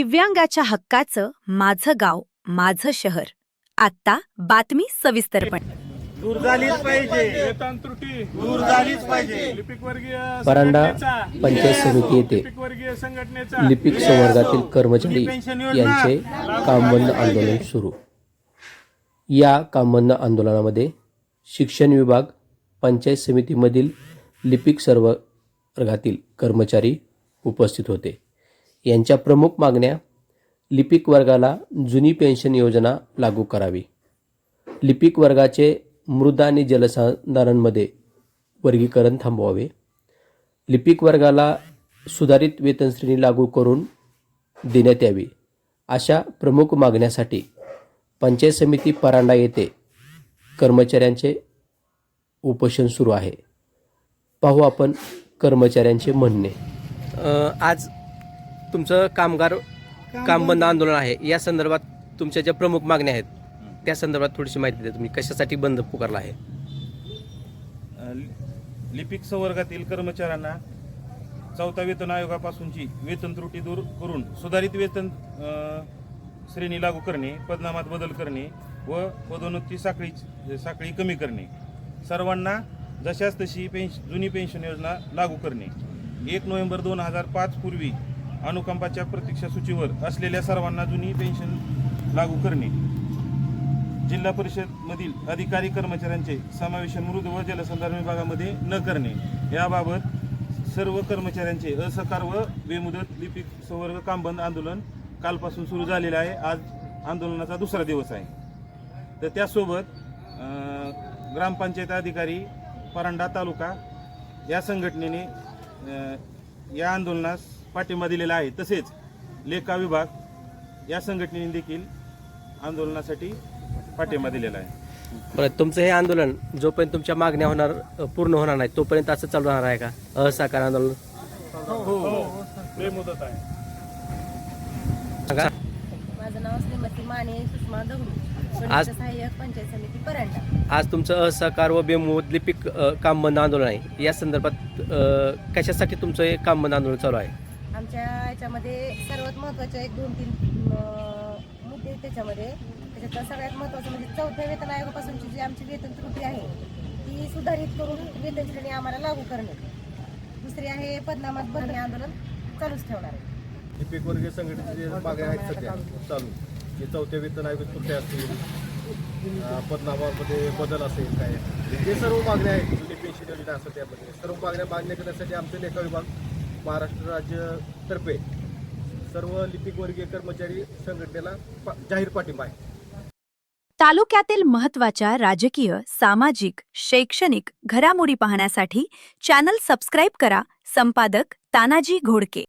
दिव्यांगाच्या हक्काचं माझं गाव माझं शहर. आता बातमी सविस्तरपणे. दूर झालीच पाहिजे, वेतन त्रुटी दूर झालीच पाहिजे. लिपिकवर्गीय परांडा संघटनेचा, पंचायत समिती येथे लिपिकवर्गीय संघटनेचा लिपिक संवर्गातील कर्मचारी यांचे कामबंद आंदोलन सुरू. या कामबंद आंदोलनामध्ये शिक्षण विभाग, पंचायत समितीमधील लिपिक सर्व वर्गातील कर्मचारी उपस्थित होते. यांच्या प्रमुख मागण्या: लिपिक वर्गाला जुनी पेन्शन योजना लागू करावी, लिपिक वर्गाचे मृदा आणि जलसंधारणमध्ये वर्गीकरण थांबवावे, लिपिक वर्गाला सुधारित वेतनश्रेणी लागू करून देण्यात यावी, अशा प्रमुख मागण्यासाठी पंचायत समिती परांडा येथे कर्मचाऱ्यांचे उपोषण सुरू आहे. पाहू आपण कर्मचाऱ्यांचे म्हणणे. आज तुमचं काम बंद आंदोलन आहे. या संदर्भात तुमच्या ज्या प्रमुख मागण्या आहेत त्या संदर्भात थोडीशी माहिती द्या. तुम्ही कशासाठी बंद पुकारला आहे? लिपिक संवर्गातील कर्मचाऱ्यांना 4था वेतन आयोगापासूनची वेतन त्रुटी दूर करून सुधारित वेतन श्रेणी लागू करणे, पदनामात बदल करणे व पदोन्नती साखळी कमी करणे, सर्वांना जशास तशी जुनी पेन्शन योजना लागू करणे, 1 नोव्हेंबर 2005 पूर्वी अनुकंपाच्या प्रतीक्षा सूचीवर असलेल्या सर्वांना जुनी पेन्शन लागू करणे, जिल्हा परिषदमधील अधिकारी कर्मचाऱ्यांचे समावेशन मृद व जलसंधारण विभागामध्ये न करणे, याबाबत सर्व कर्मचाऱ्यांचे असहकार व बेमुदत लिपिक संवर्ग कामबंद आंदोलन कालपासून सुरू झालेले आहे. आज आंदोलनाचा दुसरा दिवस आहे. तर त्यासोबत ग्रामपंचायत अधिकारी परांडा तालुका या संघटनेने या आंदोलनास पाठिंबा दिलेला आहे. तसेच लेखा विभाग या संघटनेने देखील आंदोलनासाठी पाठिंबा दिलेला आहे. बरं, तुमचं हे आंदोलन जोपर्यंत तुमच्या मागण्या पूर्ण होणार नाही तोपर्यंत असं चालू राहणार आहे का? असहकार आंदोलन हो बेमुदत आहे. माझं नाव श्रीमती माने सुषमा दगडू, आज सहाय्यक पंचायत समिती परांडा. आज तुमचं असहकार व बेमुदत लिपिक कामबंद आंदोलन आहे. या संदर्भात कशासाठी तुमचं हे कामबंद आंदोलन चालू आहे? आमच्या याच्यामध्ये सर्वात महत्त्वाचे 1-2-3 मुद्दे आहेत त्याच्यामध्ये. त्याच्यात सगळ्यात महत्त्वाचं म्हणजे 4थ्या वेतन आयोगापासूनची जी आमची वेतन त्रुटी आहे ती सुधारित करून वेतन श्रेणी आम्हाला लागू करणे. दुसरी आहे पदनामात बदल आंदोलन चालूच ठेवणार आहे. लिपिक वर्गीय संघटनेचे जे मागण्या आहेत सध्या चालू, जे 4थ्या वेतन आयोग त्रुट्या असतील, पदनामामध्ये बदल असेल, काय हे सर्व मागण्या आहेत. जुनी पेन्शन योजना असतात त्यामध्ये सर्व मागण्या करण्यासाठी आमचे लेखा विभाग महाराष्ट्र राज्यातर्फे सर्व लिपिक वर्गीय कर्मचारी संघटनेला जाहीर पाठिंबा आहे. तालुक्यातील महत्त्वाच्या राजकीय, सामाजिक, शैक्षणिक घडामोडी पाहण्यासाठी चॅनल सबस्क्राईब करा. संपादक तानाजी घोडके.